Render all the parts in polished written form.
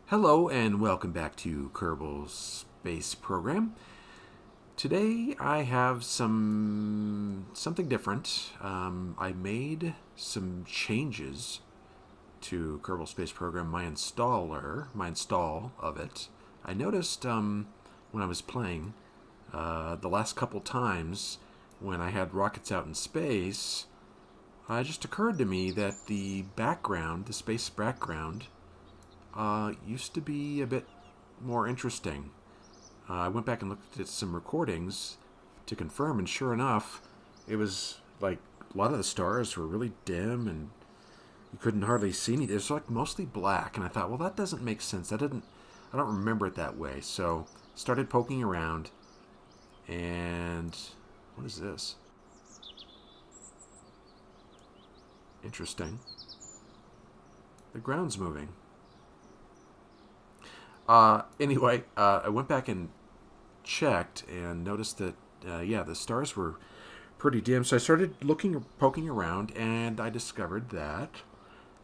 Hello and welcome back to Kerbal Space Program. Today I have something different. I made some changes to Kerbal Space Program, my install of it. I noticed when I was playing the last couple times when I had rockets out in space, it just occurred to me that the space background, used to be a bit more interesting. I went back and looked at some recordings to confirm, and sure enough, it was like a lot of the stars were really dim, and you couldn't hardly see any. It was like mostly black, and I thought, well, that doesn't make sense. I don't remember it that way. So started poking around, and what is this? Interesting. The ground's moving. Anyway, I went back and checked and noticed that, yeah, the stars were pretty dim. So I started poking around, and I discovered that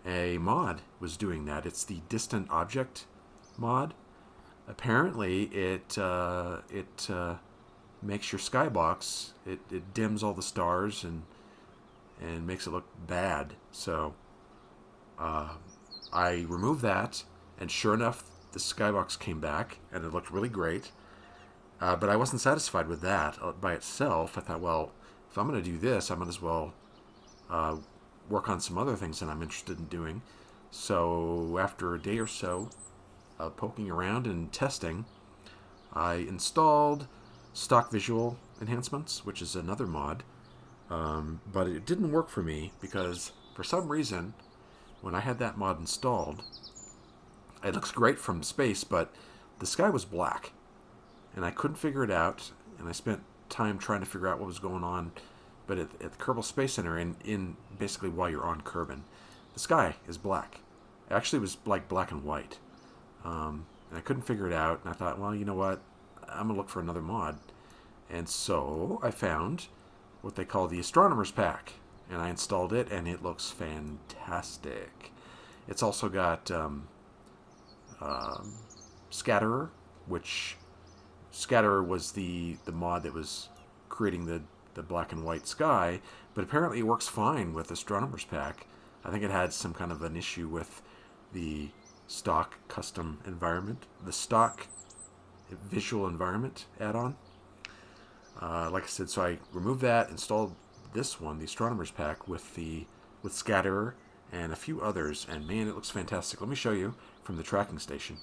a mod was doing that. It's the Distant Object mod. Apparently, it makes your skybox, it dims all the stars and makes it look bad. So I removed that, and sure enough, the skybox came back, and it looked really great. But I wasn't satisfied with that by itself. I thought, well, if I'm going to do this, I might as well work on some other things that I'm interested in doing. So after a day or so of poking around and testing, I installed Stock Visual Enhancements, which is another mod. But it didn't work for me because, for some reason, when I had that mod installed, it looks great from space, but the sky was black, and I couldn't figure it out. And I spent time trying to figure out what was going on. But at the Kerbal Space Center, in basically while you're on Kerbin, the sky is black. It actually was like black and white, and I couldn't figure it out. And I thought, well, you know what? I'm gonna look for another mod. And so I found what they call the Astronomer's Pack, and I installed it, and it looks fantastic. It's also got Scatterer, which Scatterer was the mod that was creating the black and white sky, but apparently it works fine with Astronomer's Pack. I think it had some kind of an issue with the stock custom environment, the stock visual environment add-on. Like I said, so I removed that, installed this one, the Astronomer's Pack, with Scatterer and a few others, and man, it looks fantastic. Let me show you from the tracking station.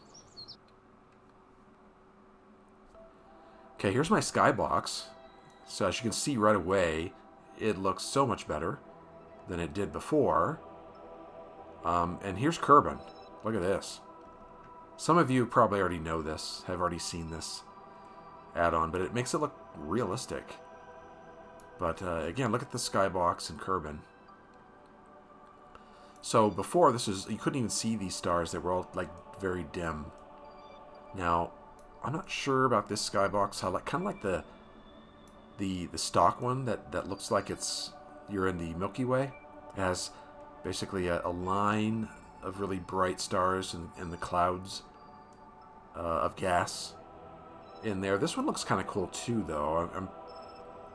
Okay, here's my skybox. So as you can see right away, it looks so much better than it did before. And here's Kerbin. Look at this. Some of you probably already know this, have already seen this add-on, but it makes it look realistic. But again, look at the skybox and Kerbin. So before, you couldn't even see these stars. They were all like very dim. Now, I'm not sure about this skybox. How kind of like the stock one that looks like you're in the Milky Way. It has basically a line of really bright stars and the clouds of gas in there. This one looks kind of cool too, though. I'm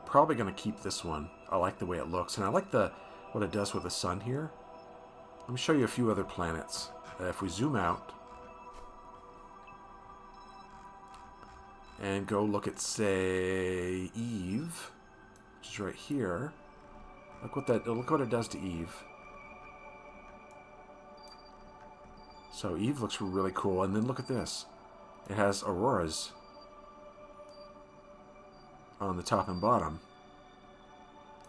probably going to keep this one. I like the way it looks, and I like what it does with the sun here. Let me show you a few other planets. If we zoom out and go look at, say, Eve, which is right here. Look what it does to Eve. So Eve looks really cool, and then look at this. It has auroras on the top and bottom.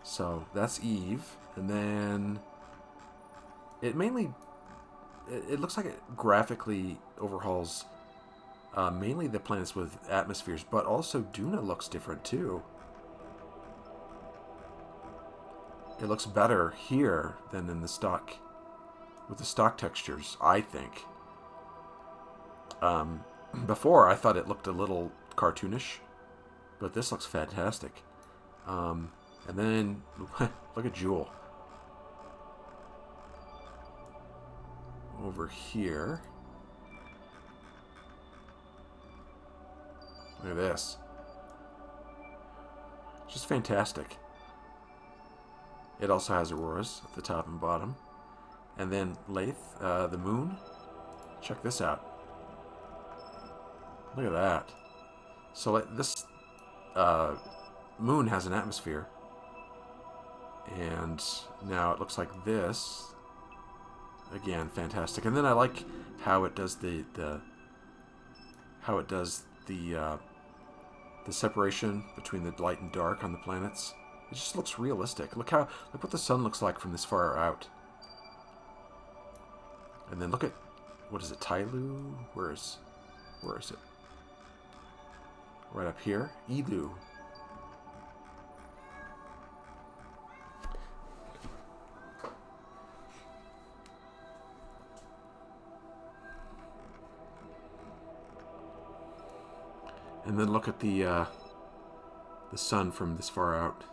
So that's Eve, and then it looks like it graphically overhauls mainly the planets with atmospheres, but also Duna looks different too. It looks better here than in the stock, with the stock textures, I think. Before, I thought it looked a little cartoonish, but this looks fantastic. And then, look at Jewel. Over here. Look at this. Just fantastic. It also has auroras at the top and bottom. And then Lathe, the moon. Check this out. Look at that. So this moon has an atmosphere. And now it looks like this. Again, fantastic. And then I like how it does the separation between the light and dark on the planets. It just looks realistic. Look what the sun looks like from this far out. And then look at, what is it, Tyloo? Where is it? Right up here, Elu. And then look at the sun from this far out.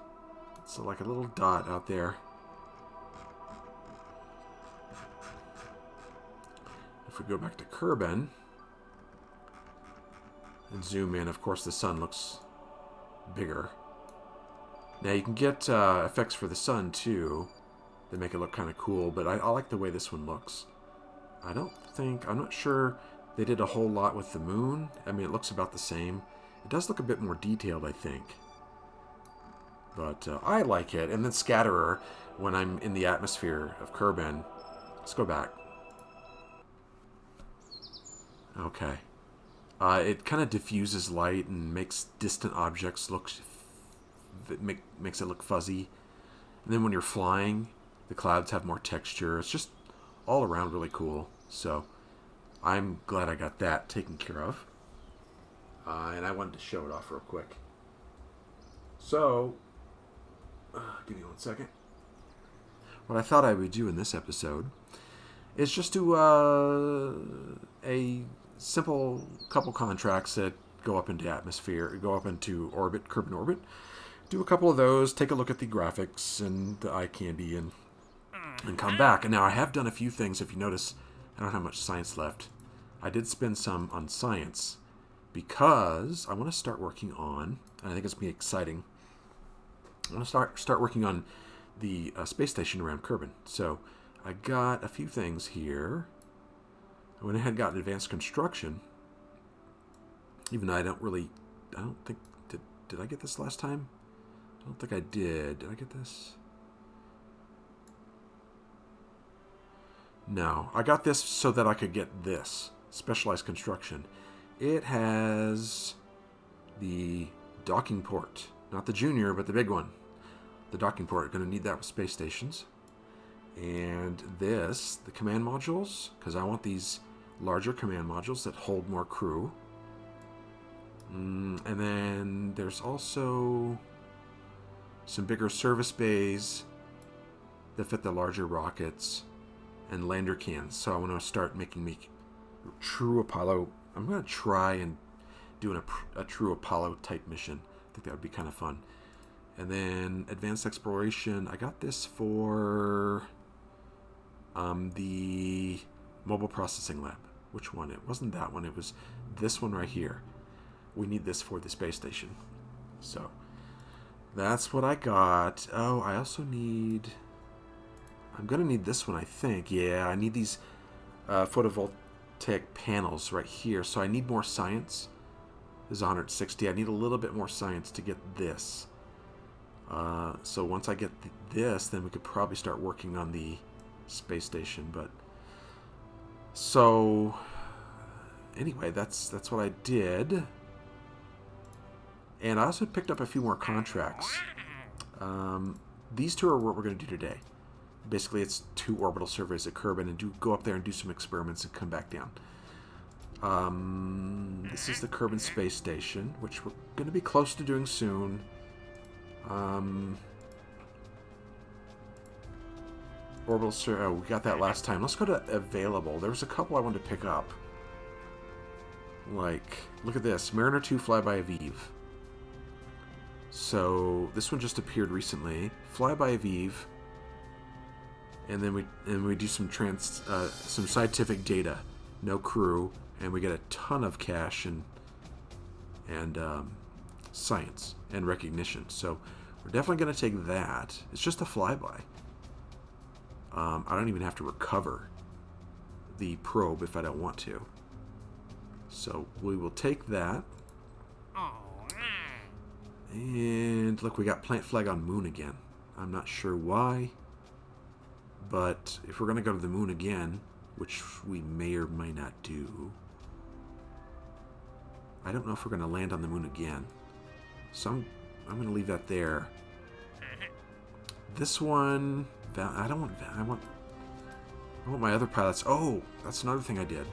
It's like a little dot out there. If we go back to Kerbin and zoom in, of course the sun looks bigger. Now you can get effects for the sun too that make it look kind of cool, but I like the way this one looks. I'm not sure they did a whole lot with the moon. I mean, it looks about the same. It does look a bit more detailed, I think. But I like it. And then Scatterer, when I'm in the atmosphere of Kerbin. Let's go back. Okay. It kind of diffuses light and makes distant objects look... makes it look fuzzy. And then when you're flying, the clouds have more texture. It's just all around really cool. So I'm glad I got that taken care of. And I wanted to show it off real quick. So, give me 1 second. What I thought I would do in this episode is just do a simple couple contracts that go up into atmosphere, go up into orbit, Kerbin orbit. Do a couple of those, take a look at the graphics and the eye candy, and come back. And now I have done a few things. If you notice, I don't have much science left. I did spend some on science because I want to start working on, and I think it's going to be exciting, I want to start working on the space station around Kerbin. So I got a few things here. I went ahead and got advanced construction, even though I don't think, did I get this last time? I don't think I did. Did I get this? No, I got this so that I could get this, specialized construction. It has the docking port, not the junior, but the big one. The docking port, going to need that with space stations. And this, the command modules, because I want these larger command modules that hold more crew. And then there's also some bigger service bays that fit the larger rockets and lander cans. So I want to start making me true Apollo. I'm going to try and do a true Apollo type mission. I think that would be kind of fun. And then advanced exploration. I got this for the mobile processing lab. Which one? It wasn't that one. It was this one right here. We need this for the space station. So that's what I got. Oh, I also need... I'm going to need this one, I think. Yeah, I need these photovoltaic panels right here. So I need more science. This is 160. I need a little bit more science to get this. So once I get this, then we could probably start working on the space station. But so anyway, that's what I did. And I also picked up a few more contracts. These two are what we're going to do today. Basically, it's 2 orbital surveys at Kerbin, and go up there and do some experiments and come back down. This is the Kerbin Space Station, which we're going to be close to doing soon. Orbital survey. Oh, we got that last time. Let's go to available. There was a couple I wanted to pick up. Like, look at this. Mariner 2 Flyby Aviv. So this one just appeared recently. Flyby Aviv. And then we do some scientific data. No crew. And we get a ton of cash and and science and recognition. So we're definitely going to take that. It's just a flyby. I don't even have to recover the probe if I don't want to. So we will take that. And look, we got plant flag on moon again. I'm not sure why, but if we're going to go to the moon again, which we may or may not do, I don't know if we're going to land on the moon again. So I'm going to leave that there. This one, I want my other pilots. Oh, that's another thing I did.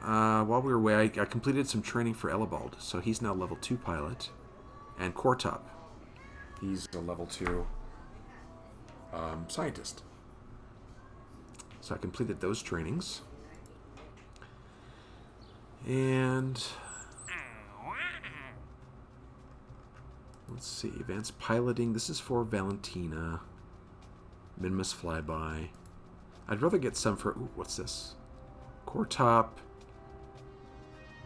While we were away, I completed some training for Elibald, so he's now level 2 pilot. And Kortop, he's a level 2 scientist. So I completed those trainings. And let's see, advanced piloting. This is for Valentina. Minimus flyby. I'd rather get some for... Ooh, what's this? Kortop.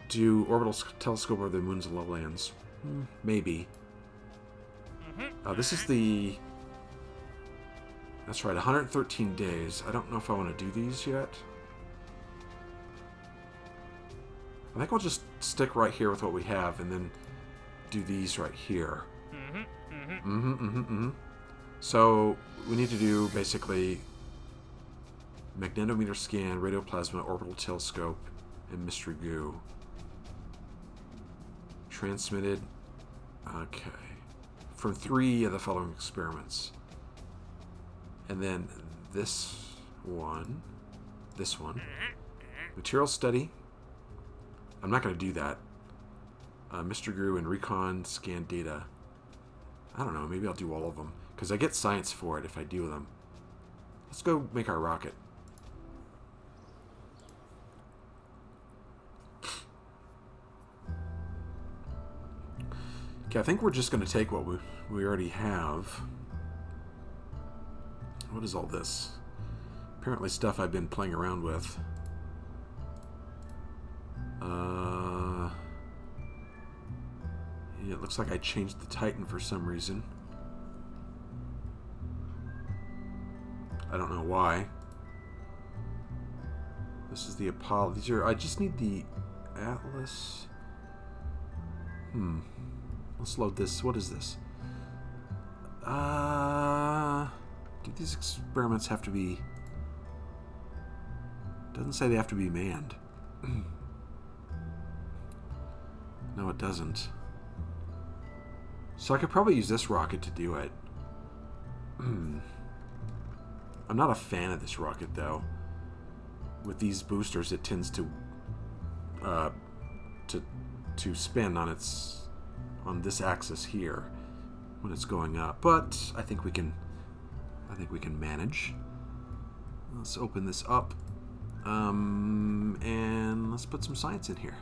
Do orbital telescope over the moons and lowlands? Maybe. This is the... That's right, 113 days. I don't know if I want to do these yet. I think I'll just stick right here with what we have and then do these right here. So we need to do basically magnetometer scan, radioplasma, orbital telescope, and mystery goo. Transmitted, okay, from 3 of the following experiments. And then this one, material study. I'm not going to do that. Mr. Gru and Recon scan data. I don't know, maybe I'll do all of them, because I get science for it if I do them. Let's go make our rocket. Okay, I think we're just going to take what we already have. What is all this? Apparently stuff I've been playing around with. Yeah, it looks like I changed the Titan for some reason. I don't know why. This is the Apollo. These are... I just need the Atlas. Let's load this. What is this? Do these experiments have to be... Doesn't say they have to be manned. No, it doesn't. So I could probably use this rocket to do it. I'm not a fan of this rocket, though. With these boosters, it tends to spin on this axis here when it's going up. But I think we can manage. Let's open this up, and let's put some science in here.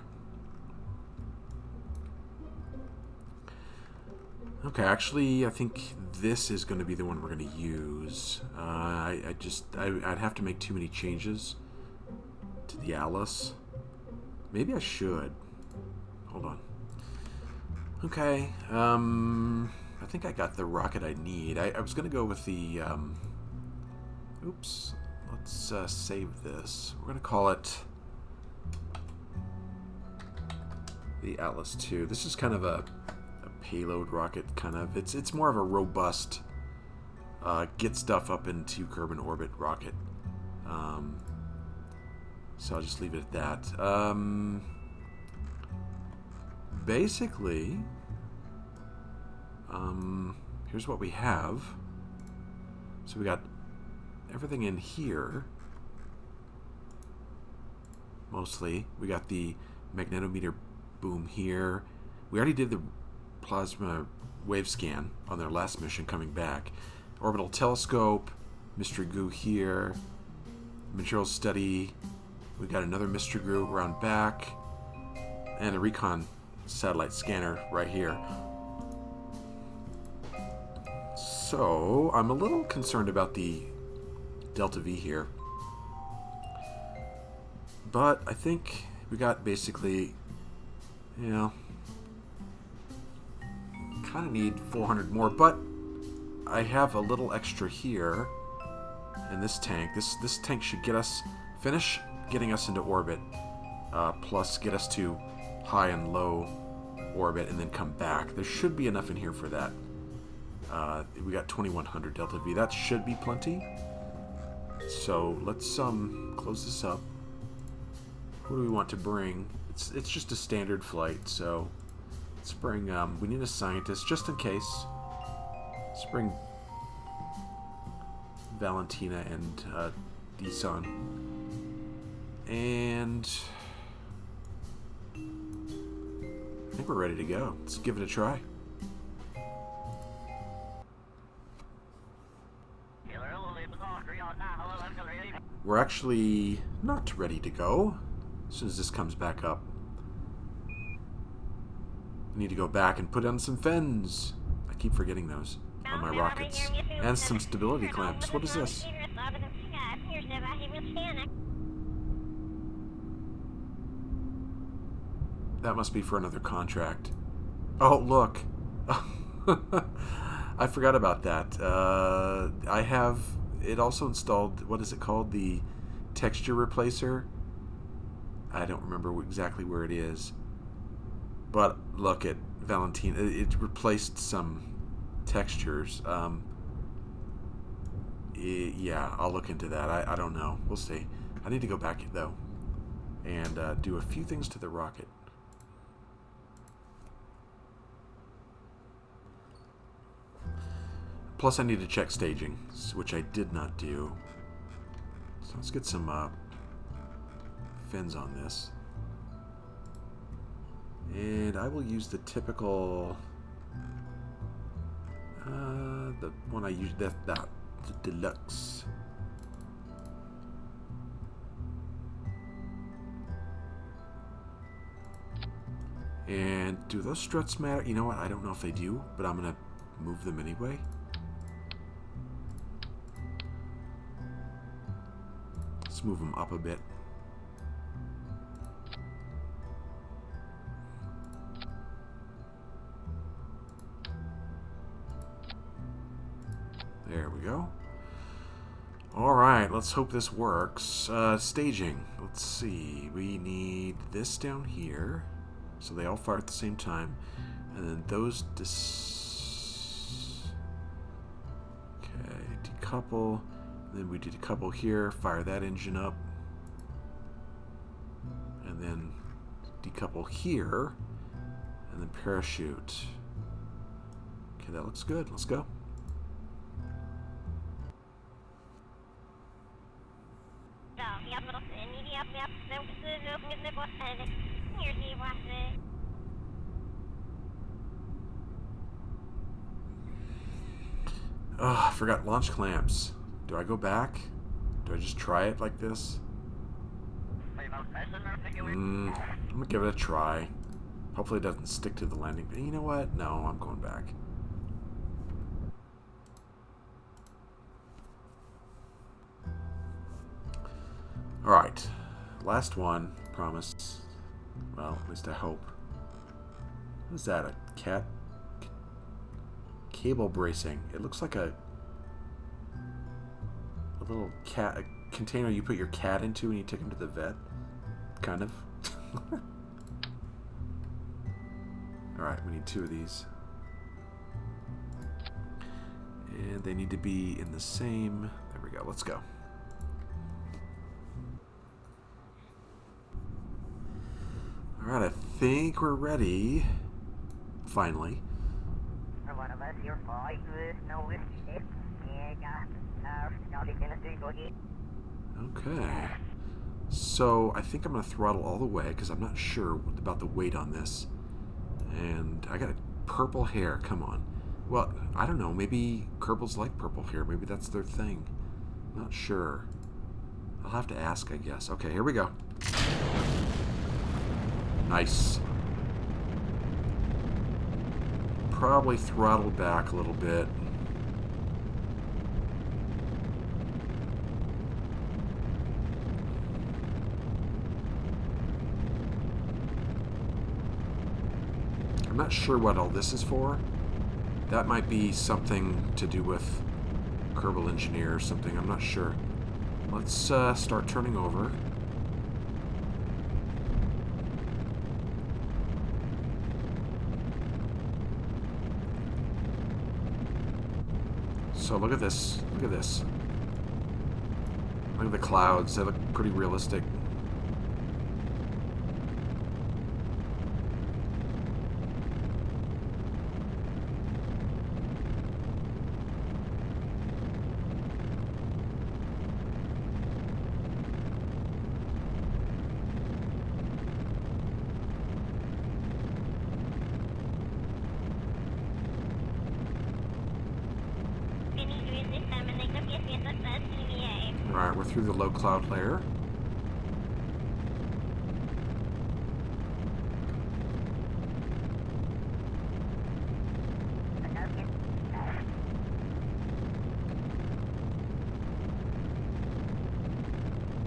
Okay, actually, I think this is going to be the one we're going to use. I'd have to make too many changes to the Atlas. Maybe I should. Hold on. Okay, I think I got the rocket I need. I was going to go with the... oops. Let's save this. We're going to call it the Atlas II. This is kind of a payload rocket, kind of. It's more of a robust get stuff up into Kerbal orbit rocket. So I'll just leave it at that. Basically, here's what we have. So we got everything in here. Mostly. We got the magnetometer boom here. We already did the plasma wave scan on their last mission coming back. Orbital telescope, mystery goo here, material study. We got another mystery goo around back, and a Recon satellite scanner right here. So I'm a little concerned about the Delta V here, but I think we got basically Yeah. Kind of need 400 more, but I have a little extra here in this tank. This tank should get us, finish getting us into orbit, plus get us to high and low orbit, and then come back. There should be enough in here for that. We got 2100 delta V. That should be plenty. So let's close this up. What do we want to bring? It's just a standard flight, so let's bring. We need a scientist just in case. Let's bring Valentina and Deson. And I think we're ready to go. Let's give it a try. We're actually not ready to go. As soon as this comes back up, I need to go back and put on some fins. I keep forgetting those on my rockets. And some stability clamps. What is this? That must be for another contract. Oh, look. I forgot about that. I have it also installed, what is it called? The TextureReplacer. I don't remember exactly where it is. But look at Valentina. It replaced some textures. Yeah, I'll look into that. I don't know. We'll see. I need to go back, though, and do a few things to the rocket. Plus, I need to check staging, which I did not do. So let's get some fins on this. And I will use the typical... the one I use, the deluxe. And do those struts matter? You know what? I don't know if they do, but I'm going to move them anyway. Let's move them up a bit. There we go. Alright, let's hope this works. Staging. Let's see. We need this down here. So they all fire at the same time. And then those okay, decouple. Then we decouple here, fire that engine up. And then decouple here. And then parachute. Okay, that looks good. Let's go. Oh, I forgot launch clamps. Do I go back? Do I just try it like this? I'm gonna give it a try. Hopefully it doesn't stick to the landing. But you know what? No, I'm going back. Alright. Last one. Promise. Well, at least I hope. What is that? A cat? Cable bracing. It looks like a little cat, a container you put your cat into when you take him to the vet. Kind of. Alright, we need 2 of these. And they need to be in the same... There we go, let's go. Alright, I think we're ready. Finally. Okay. So, I think I'm going to throttle all the way, because I'm not sure about the weight on this. And I got a purple hair, come on. Well, I don't know, maybe Kerbals like purple hair. Maybe that's their thing. Not sure. I'll have to ask, I guess. Okay, here we go. Nice. Probably throttle back a little bit. not sure what all this is for. That might be something to do with Kerbal Engineer or something. I'm not sure. Let's start turning over. So look at this. Look at this. Look at the clouds. They look pretty realistic. Alright, we're through the low cloud layer.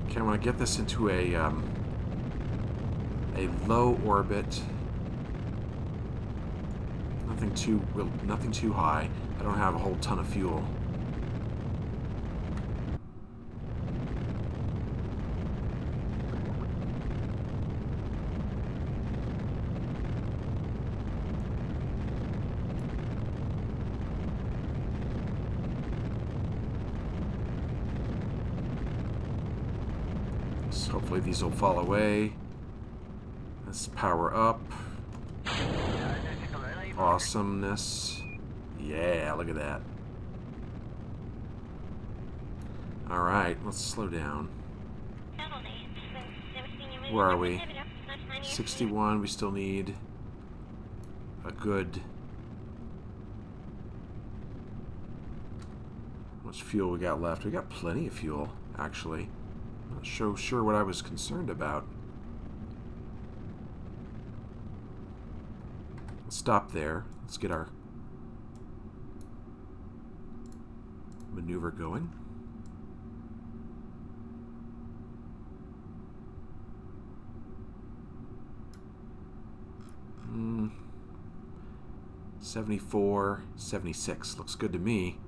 Okay, I want to get this into a low orbit. Nothing too high. I don't have a whole ton of fuel. Hopefully these will fall away. Let's power up. Awesomeness. Yeah, look at that. Alright, let's slow down. Where are we? 61. We still need a good... How much fuel we got left? We got plenty of fuel, actually. Not sure what I was concerned about. Let's stop there. Let's get our maneuver going. Hmm. 74, 76. Looks good to me.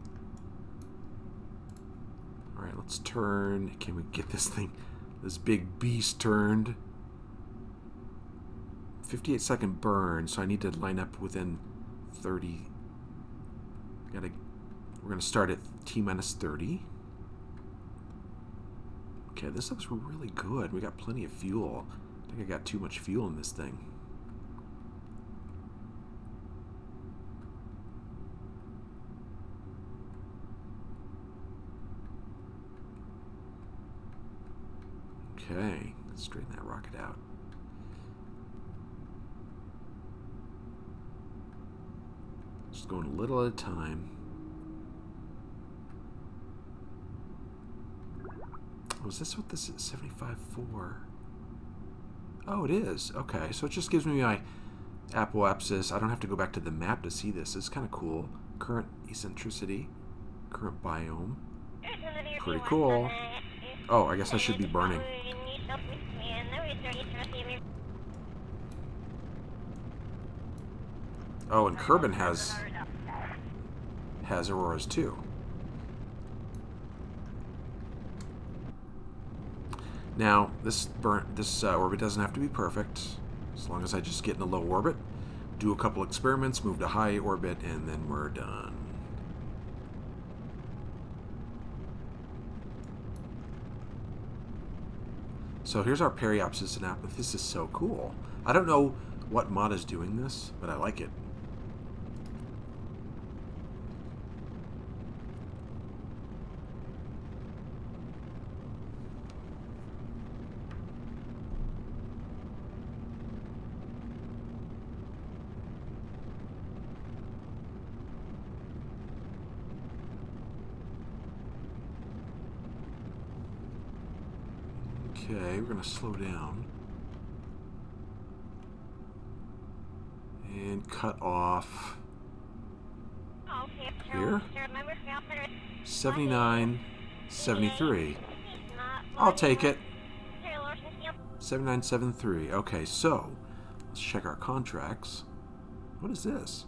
Alright, let's turn. Can we get this thing, this big beast turned? 58-second burn, so I need to line up within 30. We're going to start at T-minus 30. Okay, this looks really good. We got plenty of fuel. I think I got too much fuel in this thing. Okay, let's straighten that rocket out. Just going a little at a time. Oh, is this what this is? 75.4. Oh, it is. Okay, so it just gives me my apoapsis. I don't have to go back to the map to see this. It's kind of cool. Current eccentricity, current biome. Pretty cool. Oh, I guess I should be burning. Oh, and Kerbin has auroras too. Now, this orbit doesn't have to be perfect, as long as I just get in a low orbit, do a couple experiments, move to high orbit, and then we're done. So here's our periapsis and apoapsis. This is so cool. I don't know what mod is doing this, but I like it. Okay, we're going to slow down and cut off here. 79, 73. I'll take it. 7973. Okay, so let's check our contracts. What is this?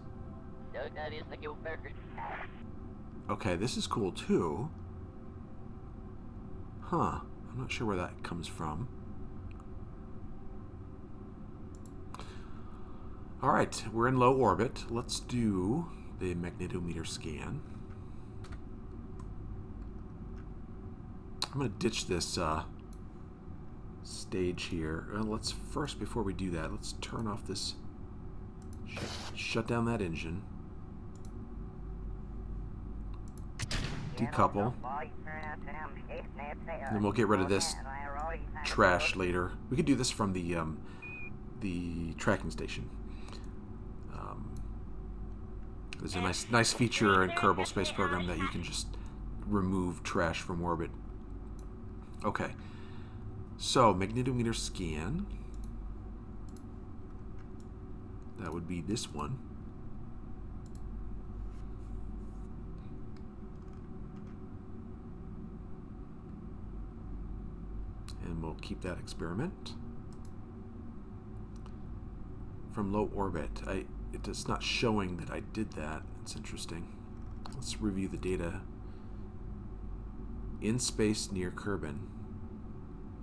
Okay, this is cool too. Huh. I'm not sure where that comes from. Alright, we're in low orbit. Let's do the magnetometer scan. I'm going to ditch this stage here. Let's first, before we do that, let's turn off this... Shut down that engine. Decouple. And then we'll get rid of this trash later. We could do this from the tracking station. There's a nice feature in Kerbal Space Program that you can just remove trash from orbit. Okay. So, magnetometer scan. That would be this one. And we'll keep that experiment. From low orbit. It's not showing that I did that. It's interesting. Let's review the data. In space near Kerbin.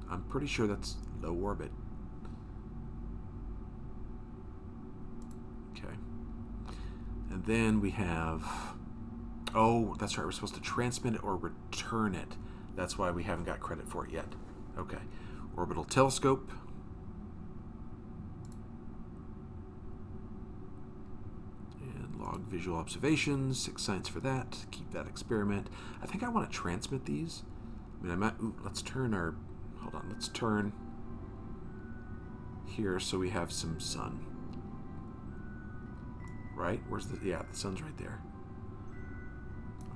I'm pretty sure that's low orbit. Okay. And then we have... Oh, that's right. We're supposed to transmit it or return it. That's why we haven't got credit for it yet. Okay. Orbital telescope. And log visual observations. 6 science for that. Keep that experiment. I think I want to transmit these. I mean, I might... Ooh, let's turn our... Hold on. Let's turn here so we have some sun. Right? Where's the... Yeah, the sun's right there.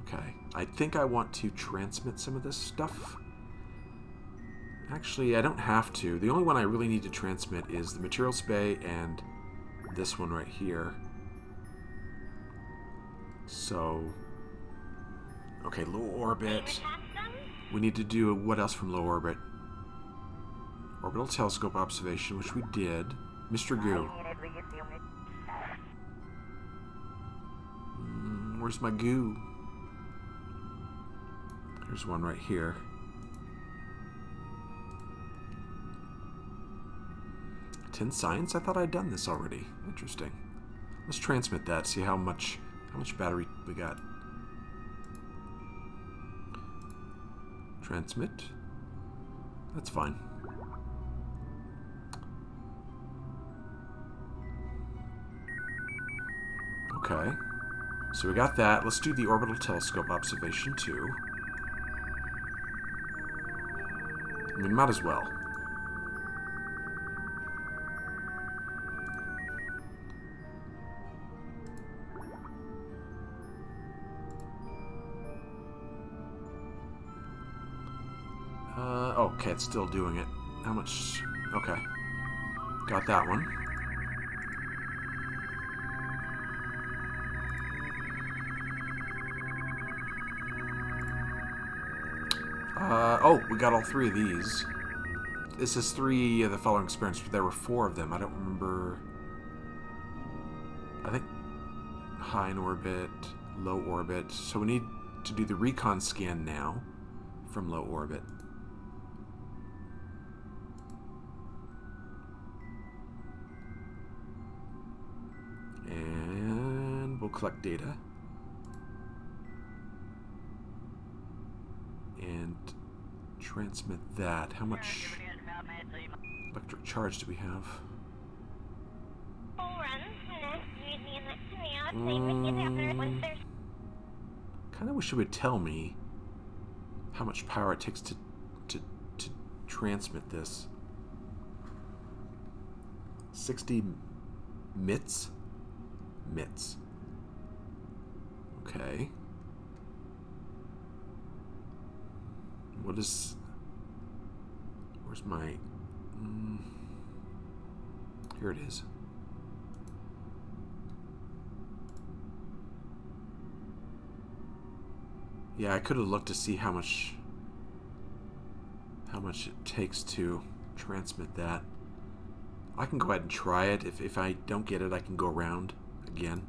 Okay. I think I want to transmit some of this stuff. Actually, I don't have to. The only one I really need to transmit is the materials bay and this one right here. So... Okay, low orbit. We need to do what else from low orbit? Orbital telescope observation, which we did. Mr. Goo. Where's my goo? There's one right here. Ten science? I thought I'd done this already. Interesting. Let's transmit that. See how much battery we got. Transmit. That's fine. Okay. So we got that. Let's do the orbital telescope observation too. I mean, might as well. Okay, it's still doing it. How much? Okay. Got that one. Oh, we got all 3 of these. This is 3 of the following experiments, but there were 4 of them. I don't remember. I think high in orbit, low orbit. So we need to do the Recon scan now from low orbit. And we'll collect data. And transmit that. How much electric charge do we have? Kind of wish it would tell me how much power it takes to transmit this. 60 MITs? MITs. Okay. What is... Where's my... Here it is. Yeah, I could have looked to see how much it takes to transmit that. I can go ahead and try it. If I don't get it, I can go around again.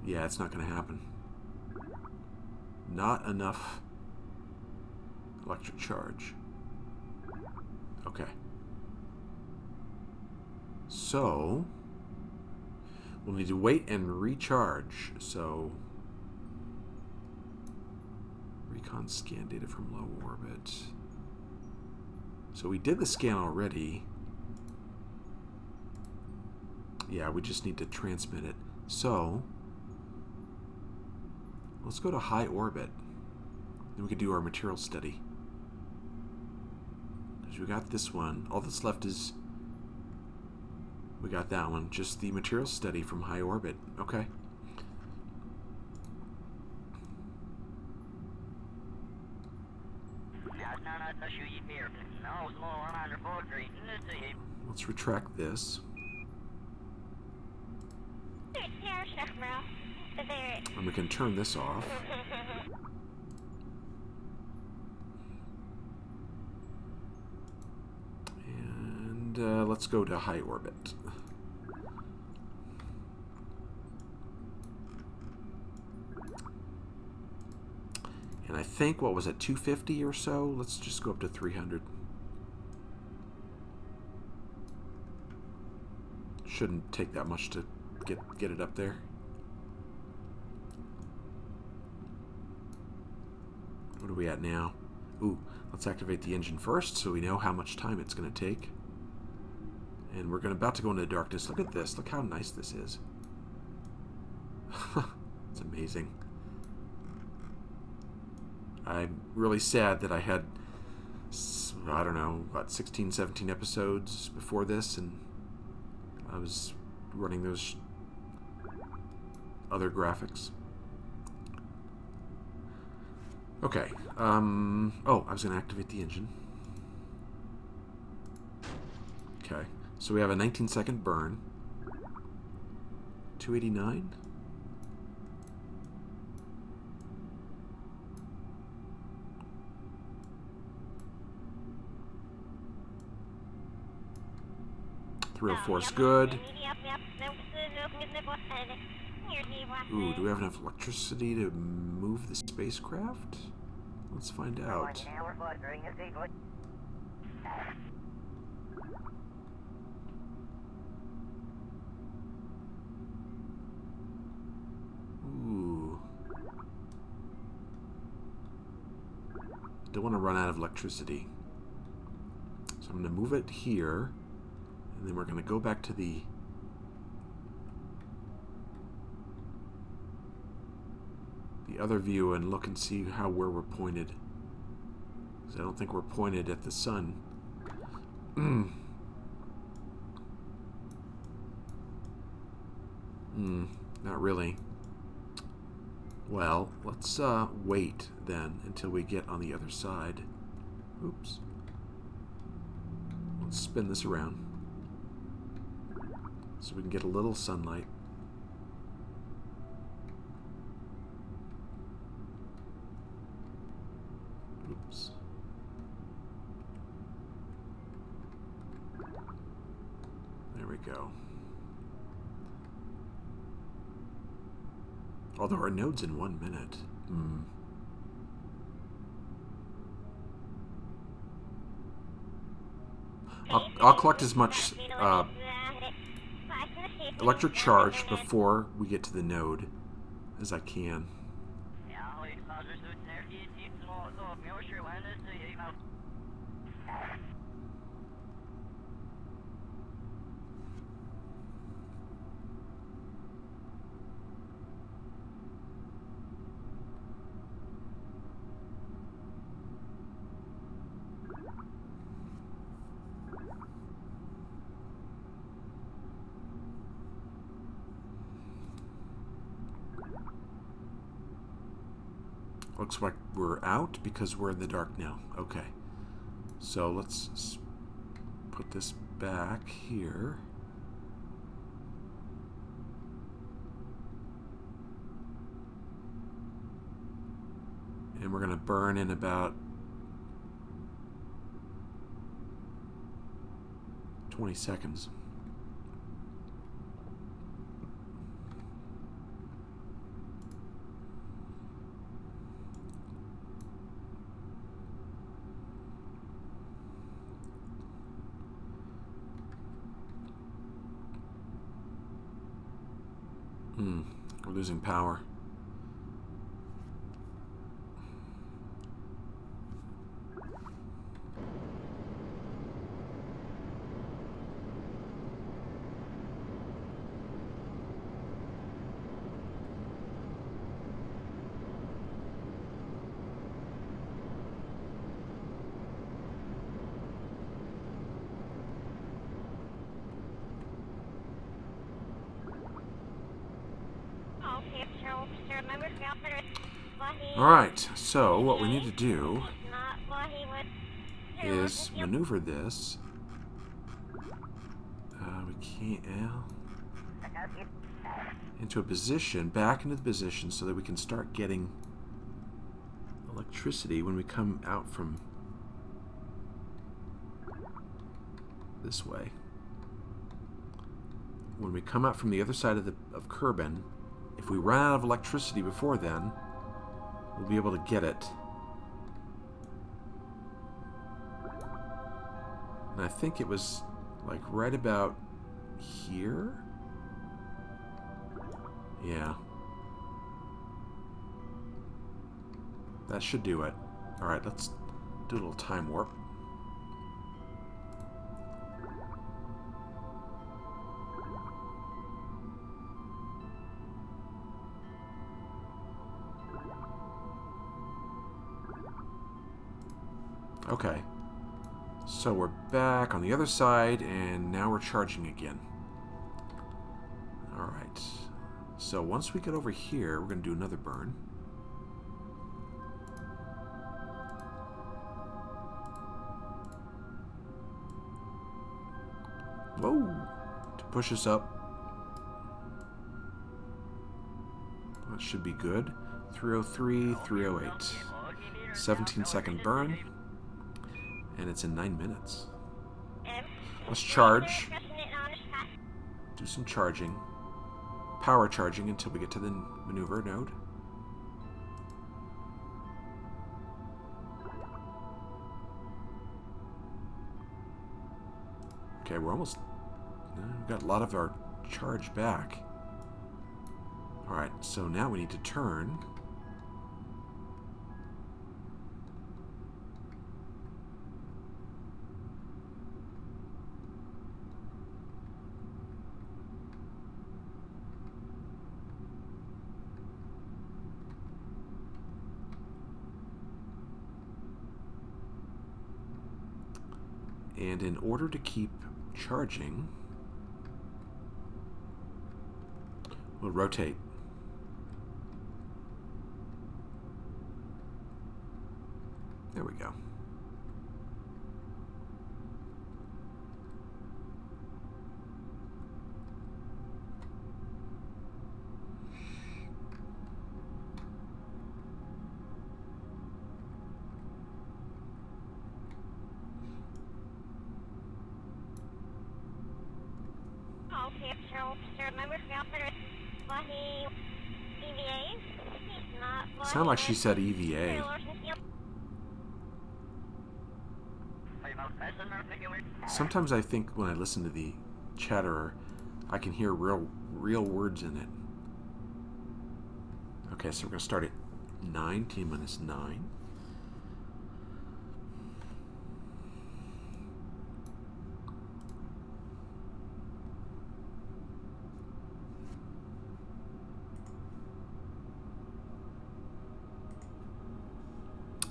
Yeah, it's not going to happen. Not enough electric charge. Okay. So, we'll need to wait and recharge. So, Recon scan data from low orbit. So we did the scan already. Yeah, we just need to transmit it. So, let's go to high orbit. Then we can do our material study. Because we got this one. All that's left is... we got that one. Just the material study from high orbit. Okay. Let's retract this. And we can turn this off. And let's go to high orbit. And I think, what was it, 250 or so? Let's just go up to 300. Shouldn't take that much to get it up there. What are we at now? Ooh, let's activate the engine first so we know how much time it's going to take. And we're about to go into the darkness. Look at this. Look how nice this is. It's amazing. I'm really sad that I had, I don't know, about 16, 17 episodes before this, and I was running those other graphics. Okay. Oh, I was going to activate the engine. Okay. So we have a 19-second burn. 289. Real force good. Ooh, do we have enough electricity to move the spacecraft? Let's find out. Ooh. Don't want to run out of electricity. So I'm going to move it here. And then we're going to go back to the other view and look and see where we're pointed. Because I don't think we're pointed at the sun. Not really. Well, let's wait then until we get on the other side. Oops. Let's spin this around so we can get a little sunlight. Oops. There we go. Although our node's in 1 minute. I'll collect as much electric charge before we get to the node as I can. Looks like we're out because we're in the dark now. Okay. So let's put this back here. And we're going to burn in about 20 seconds. We're losing power. Alright, so what we need to do is maneuver this. We can't... into a position, back into the position, so that we can start getting electricity when we come out from this way. When we come out from the other side of Kerbin, if we run out of electricity before then, we'll be able to get it. And I think it was like right about here? Yeah. That should do it. Alright, let's do a little time warp. Okay, so we're back on the other side, and now we're charging again. Alright, so once we get over here, we're going to do another burn. Whoa! To push us up. That should be good. 303, 308. 17-second burn. And it's in 9 minutes. Let's charge. Do some charging. Power charging until we get to the maneuver node. Okay, we're almost... we've got a lot of our charge back. Alright, so now we need to turn... And in order to keep charging, we'll rotate. There we go. Sound like she said EVA. Sometimes I think when I listen to the chatterer, I can hear real words in it. Okay, so we're going to start at 9, T-minus 9.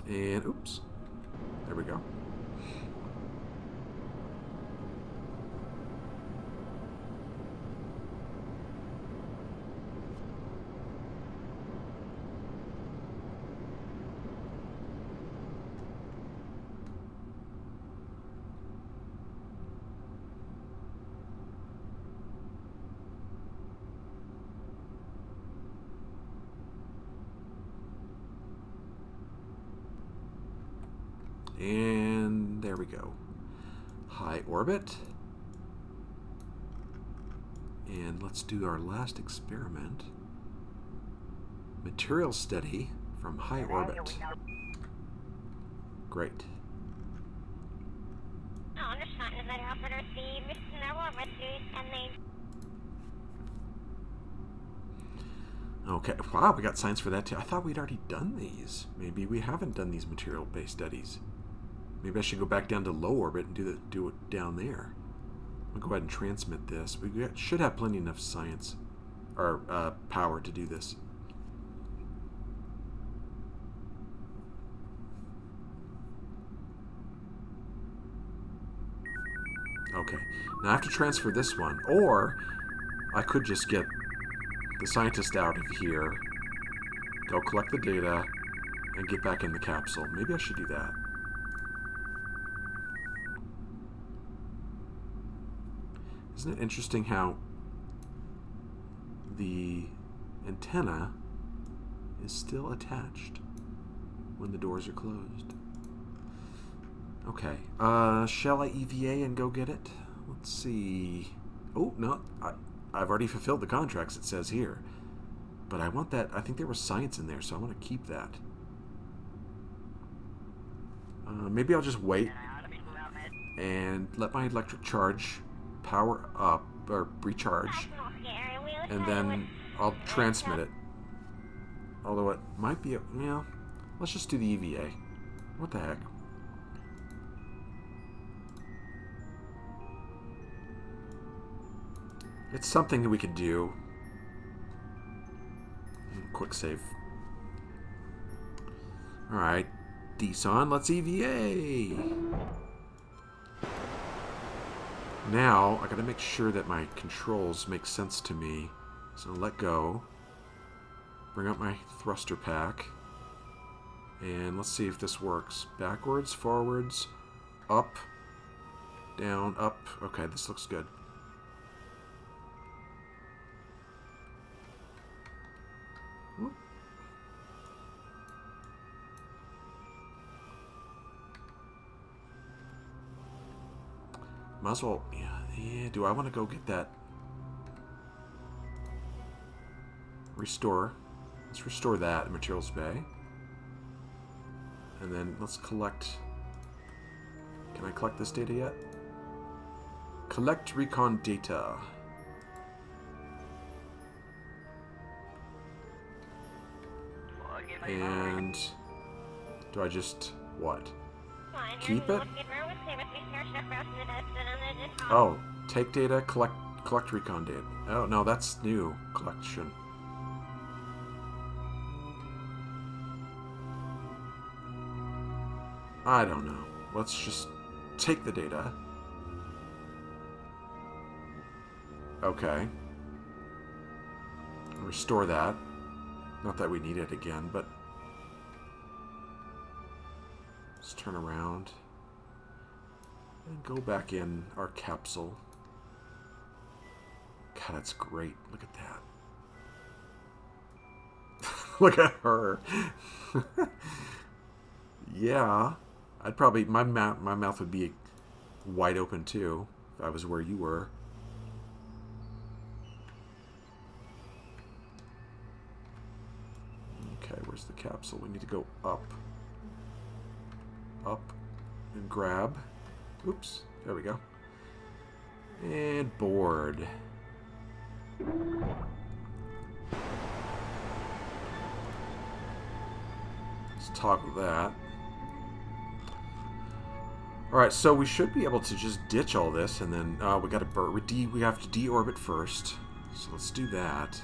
And, oops, there we go. And there we go. High orbit. And let's do our last experiment. Material steady from high orbit. Great. Okay, wow, we got science for that too. I thought we'd already done these. Maybe we haven't done these material-based studies. Maybe I should go back down to low orbit and do it down there. I'll go ahead and transmit this. We should have plenty enough science or power to do this. Okay, now I have to transfer this one, or I could just get the scientist out of here, go collect the data, and get back in the capsule. Maybe I should do that. Isn't it interesting how the antenna is still attached when the doors are closed? Okay, shall I EVA and go get it? Let's see. Oh, no, I've already fulfilled the contracts, it says here. But I want that, I think there was science in there, so I want to keep that. Maybe I'll just wait and let my electric charge power up, or recharge, and then I'll transmit it. Although it might be, let's just do the EVA. What the heck? It's something that we could do. Quick save. Alright, DSON, let's EVA! Now, I gotta make sure that my controls make sense to me. So let go. Bring up my thruster pack. And let's see if this works. Backwards, forwards, up, down, up. Okay, this looks good. Might as well, yeah, do I want to go get that? Restore. Let's restore that in Materials Bay. And then let's collect. Can I collect this data yet? Collect Recon data. And do I just, what? Keep it? Oh, take data, collect recon data. Oh, no, that's new collection. I don't know. Let's just take the data. Okay. Restore that. Not that we need it again, but let's turn around and go back in our capsule. God, that's great. Look at that. Look at her. Yeah, I'd probably my mouth would be wide open too if I was where you were. Okay, where's the capsule? We need to go up, and grab. Oops, there we go. And board. Let's toggle that. Alright, so we should be able to just ditch all this, and then we got to we have to deorbit first. So let's do that.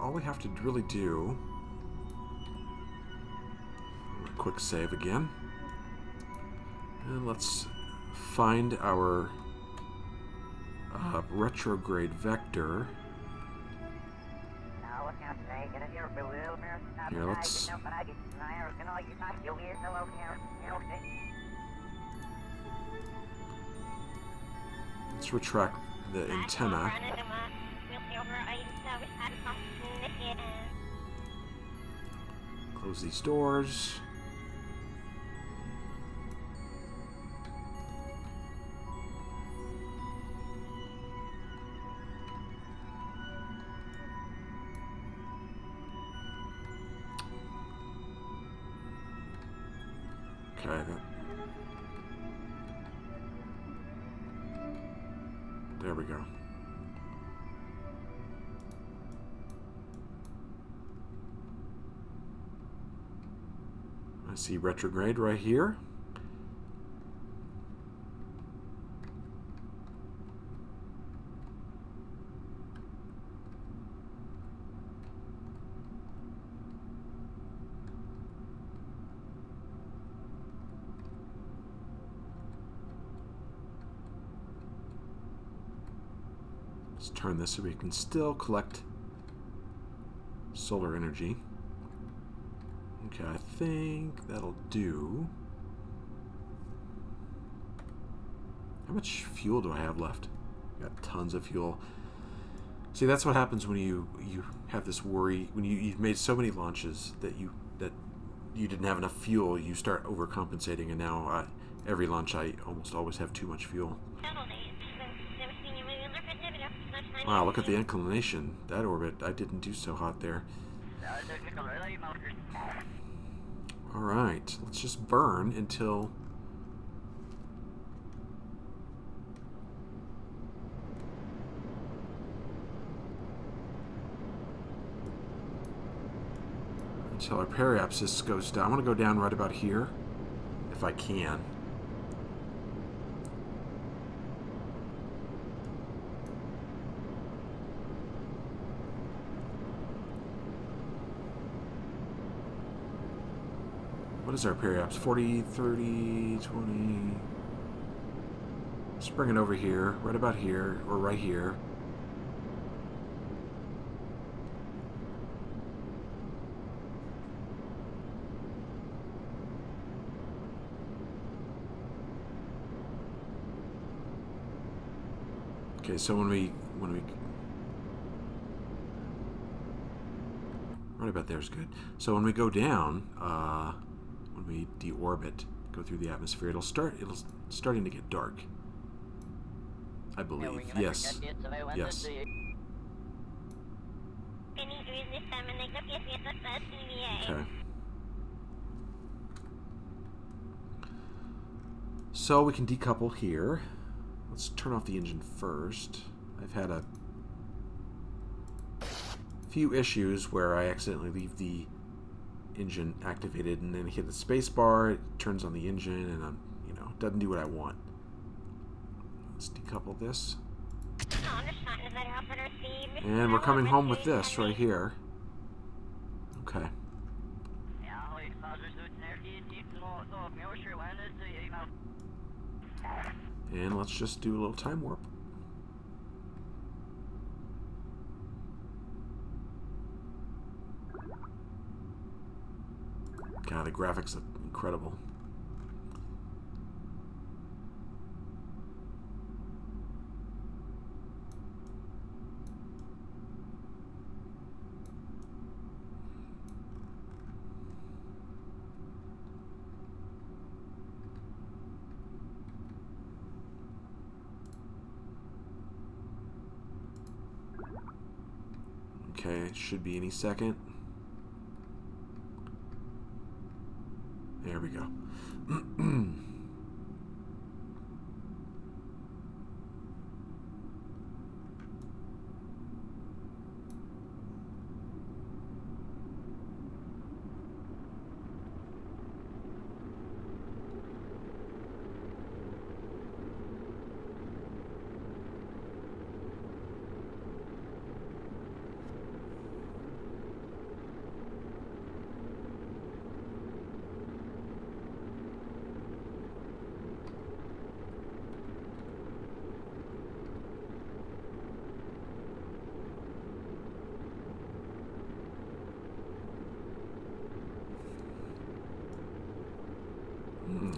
All we have to really do. Quick save again. And let's find our retrograde vector. Here, let's retract the antenna. Close these doors. Okay. There we go. I see retrograde right here. Let's turn this so we can still collect solar energy. Okay, I think that'll do. How much fuel do I have left? Got tons of fuel. See, that's what happens when you have this worry, when you've made so many launches that you didn't have enough fuel. You start overcompensating, and now every launch I almost always have too much fuel. Wow, look at the inclination. That orbit, I didn't do so hot there. Alright, let's just burn until... until our periapsis goes down. I want to go down right about here, if I can. What is our periaps? 40, 30, 20... Let's bring it over here, right about here, or right here. Okay, so when we right about there is good. So when we go down, when we deorbit, go through the atmosphere, it'll starting to get dark. I believe. Yes. Yes. Okay. So we can decouple here. Let's turn off the engine first. I've had a few issues where I accidentally leave the engine activated and then hit the space bar, it turns on the engine, and it doesn't do what I want. Let's decouple this. And we're coming home with this right here. Okay. And let's just do a little time warp. God, the graphics look incredible. Okay, it should be any second. There we go.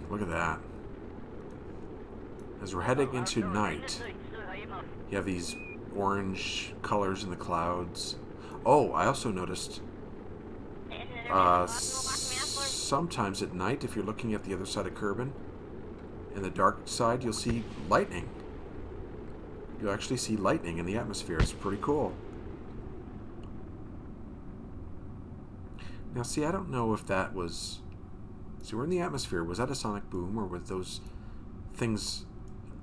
Look at that. As we're heading into night, you have these orange colors in the clouds. Oh, I also noticed sometimes at night, if you're looking at the other side of Kerbin, in the dark side, you'll see lightning. You'll actually see lightning in the atmosphere. It's pretty cool. Now, see, I don't know if that was... See, we're in the atmosphere. Was that a sonic boom, or was those things,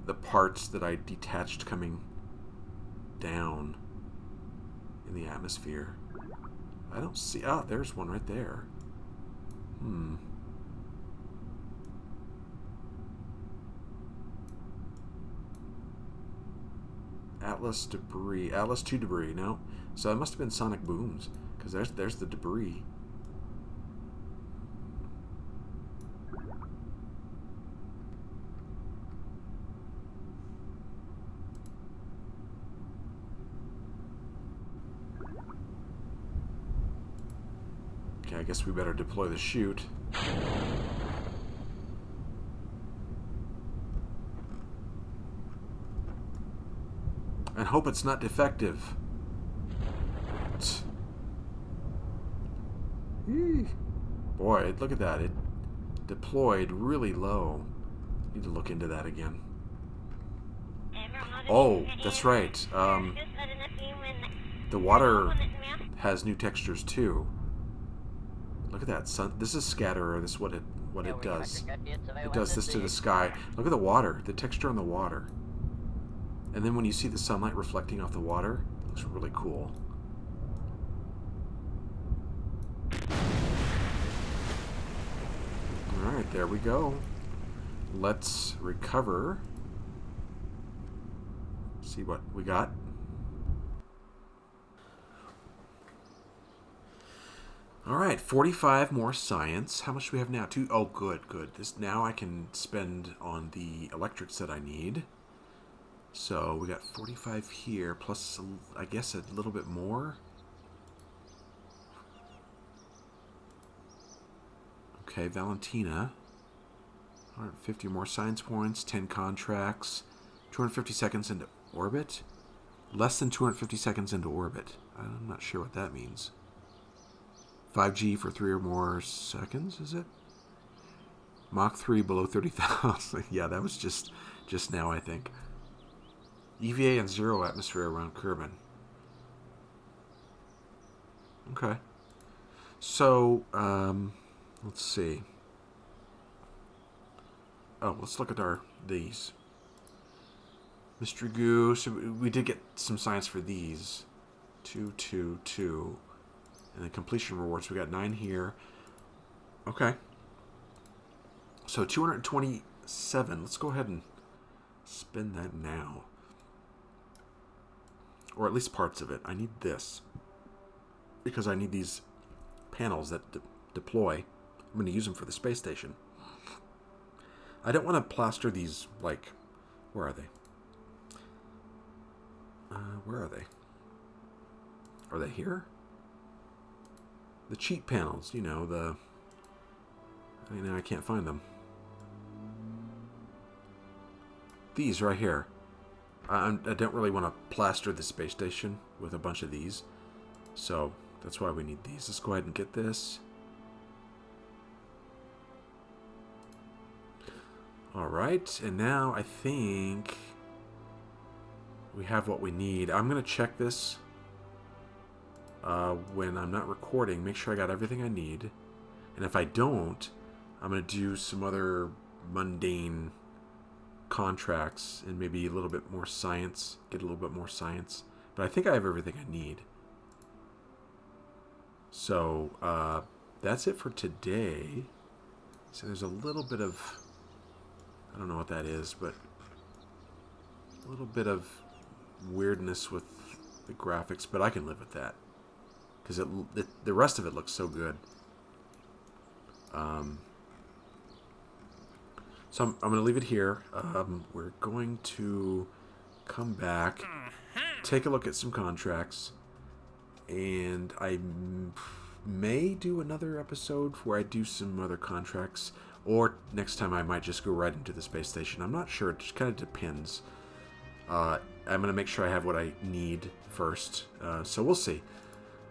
the parts that I detached coming down in the atmosphere? I don't see... Ah, there's one right there. Atlas debris. Atlas 2 debris. No. So it must have been sonic booms. Because there's the debris. Okay, I guess we better deploy the chute. And hope it's not defective. Boy, look at that. It deployed really low. Need to look into that again. Oh, that's right. The water has new textures too. Look at that. This is scatterer. This is what it does. It does this to the sky. Look at the water. The texture on the water. And then when you see the sunlight reflecting off the water, it looks really cool. Alright, there we go. Let's recover. See what we got. Alright, 45 more science. How much do we have now? 2. Oh, good. This now I can spend on the electrics that I need. So we got 45 here, plus I guess a little bit more. Okay, Valentina. 150 more science points, 10 contracts, 250 seconds into orbit. Less than 250 seconds into orbit. I'm not sure what that means. 5G for 3 or more seconds, is it? Mach 3 below 30,000. Yeah, that was just now, I think. EVA and 0 atmosphere around Kerbin. Okay. So, let's see. Oh, let's look at these. Mystery Goo. So we did get some science for these. 2, 2, 2. And then completion rewards. We got 9 here. Okay. So 227. Let's go ahead and spend that now. Or at least parts of it. I need this. Because I need these panels that deploy. I'm going to use them for the space station. I don't want to plaster these, like... Where are they? Where are they? Are they here? The cheat panels, you know, the... I can't find them. These right here. I don't really want to plaster the space station with a bunch of these. So, that's why we need these. Let's go ahead and get this. Alright, and now I think we have what we need. I'm going to check this when I'm not recording. Make sure I got everything I need. And if I don't, I'm going to do some other mundane contracts and maybe a little bit more science. Get a little bit more science. But I think I have everything I need. So, that's it for today. So there's a little bit of... I don't know what that is, but a little bit of weirdness with the graphics, but I can live with that because the rest of it looks so good. So I'm going to leave it here. We're going to come back, take a look at some contracts, and I may do another episode where I do some other contracts. Or next time I might just go right into the space station. I'm not sure. It just kind of depends. I'm going to make sure I have what I need first. So we'll see.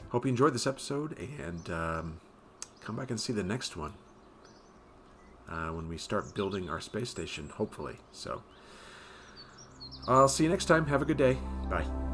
Hope you enjoyed this episode. And come back and see the next one. When we start building our space station, hopefully. So I'll see you next time. Have a good day. Bye.